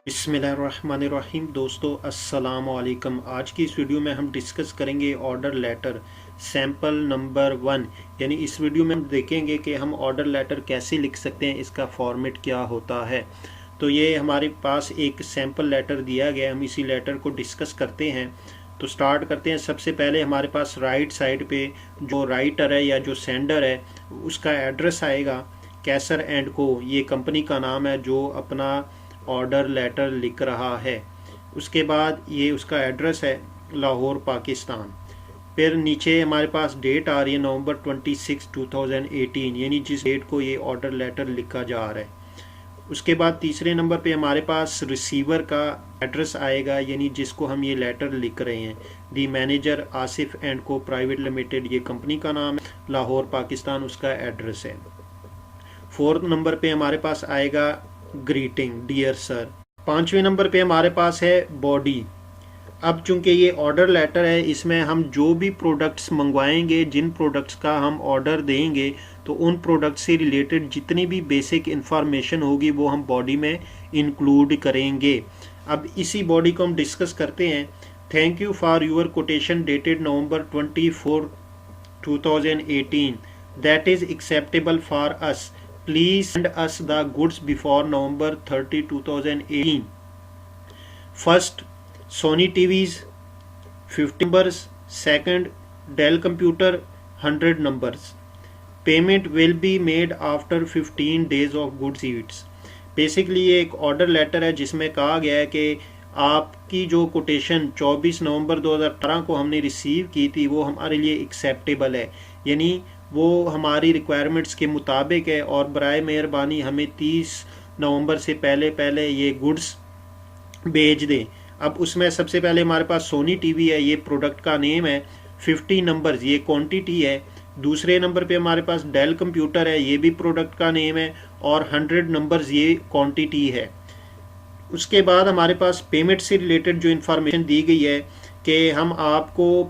बिस्मिल्लाहिर्रहमानिर्रहीम। दोस्तों अस्सलाम वालेकुम। आज की इस वीडियो में हम डिस्कस करेंगे ऑर्डर लेटर सैंपल नंबर 1। यानी इस वीडियो में हम देखेंगे कि हम ऑर्डर लेटर कैसे लिख सकते हैं, इसका फॉर्मेट क्या होता है। तो ये हमारे पास एक सैंपल लेटर दिया गया है, हम इसी लेटर को डिस्कस करते हैं। तो स्टार्ट करते हैं। सबसे पहले हमारे पास राइट साइड पे जो राइटर है या जो सेंडर है उसका एड्रेस आएगा। कैसर एंड को, ये कंपनी का नाम है जो अपना ऑर्डर लेटर लिख रहा है। उसके बाद ये उसका एड्रेस है लाहौर पाकिस्तान। फिर नीचे हमारे पास डेट आ रही है नवंबर 26, 2018, यानी जिस डेट को ये ऑर्डर लेटर लिखा जा रहा है। उसके बाद तीसरे नंबर पे हमारे पास रिसीवर का एड्रेस आएगा, यानी जिसको हम ये लेटर लिख रहे हैं। दी मैनेजर आसिफ एंड को प्राइवेट लिमिटेड, ये कंपनी का नाम है, लाहौर पाकिस्तान उसका एड्रेस है। फोर्थ नंबर पे हमारे पास आएगा ग्रीटिंग डियर सर। पांचवें नंबर पे हमारे पास है बॉडी। अब चूंकि ये ऑर्डर लेटर है, इसमें हम जो भी प्रोडक्ट्स मंगवाएंगे, जिन प्रोडक्ट्स का हम ऑर्डर देंगे, तो उन प्रोडक्ट से रिलेटेड जितनी भी बेसिक इंफॉर्मेशन होगी वो हम बॉडी में इंक्लूड करेंगे। अब इसी बॉडी को हम डिस्कस करते हैं। Thank you for your quotation dated November 24, 2018 that is acceptable for us. Please send us the goods before November 30, 2018. First, Sony TVs 50 numbers. Second, Dell computer 100 numbers. Payment will be made after 15 days of goods receipts. Basically ये एक order letter है जिसमें कहा गया है कि आपकी जो कोटेशन 24 नवंबर 2018 को हमने रिसीव की थी वो हमारे लिए एक्सेप्टेबल है, यानी वो हमारी रिक्वायरमेंट्स के मुताबिक है, और बराए मेहरबानी हमें 30 नवंबर से पहले ये गुड्स भेज दें। अब उसमें सबसे पहले हमारे पास सोनी टीवी है, ये प्रोडक्ट का नेम है। 50 नंबर्स ये क्वांटिटी है। दूसरे नंबर पे हमारे पास डेल कंप्यूटर है, ये भी प्रोडक्ट का नेम है, और 100 नंबर्स ये क्वांटिटी है। उसके बाद हमारे पास पेमेंट से रिलेटेड जो इन्फॉर्मेशन दी गई है कि हम आपको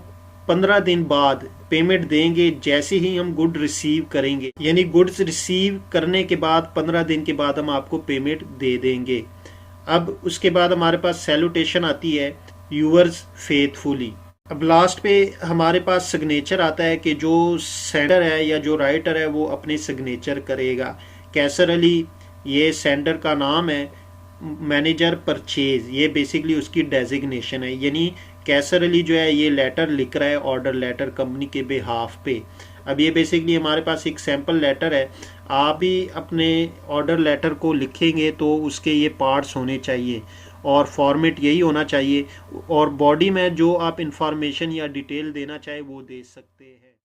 15 दिन बाद पेमेंट देंगे जैसे ही हम गुड रिसीव करेंगे, यानी गुड्स रिसीव करने के बाद 15 दिन के बाद हम आपको पेमेंट दे देंगे। अब उसके बाद हमारे पास सैल्यूटेशन आती है, यूअर्स फेथफुली। अब लास्ट पे हमारे पास सिग्नेचर आता है कि जो सेंडर है या जो राइटर है वो अपने सिग्नेचर करेगा। कैसर अली ये सेंडर का नाम है। मैनेजर परचेज ये बेसिकली उसकी डेजिग्नेशन है, यानी कैसर अली जो है ये लेटर लिख रहा है ऑर्डर लेटर कंपनी के बिहाफ पे। अब ये बेसिकली हमारे पास एक सैंपल लेटर है। आप भी अपने ऑर्डर लेटर को लिखेंगे तो उसके ये पार्ट्स होने चाहिए और फॉर्मेट यही होना चाहिए, और बॉडी में जो आप इंफॉर्मेशन या डिटेल देना चाहे वो दे सकते हैं।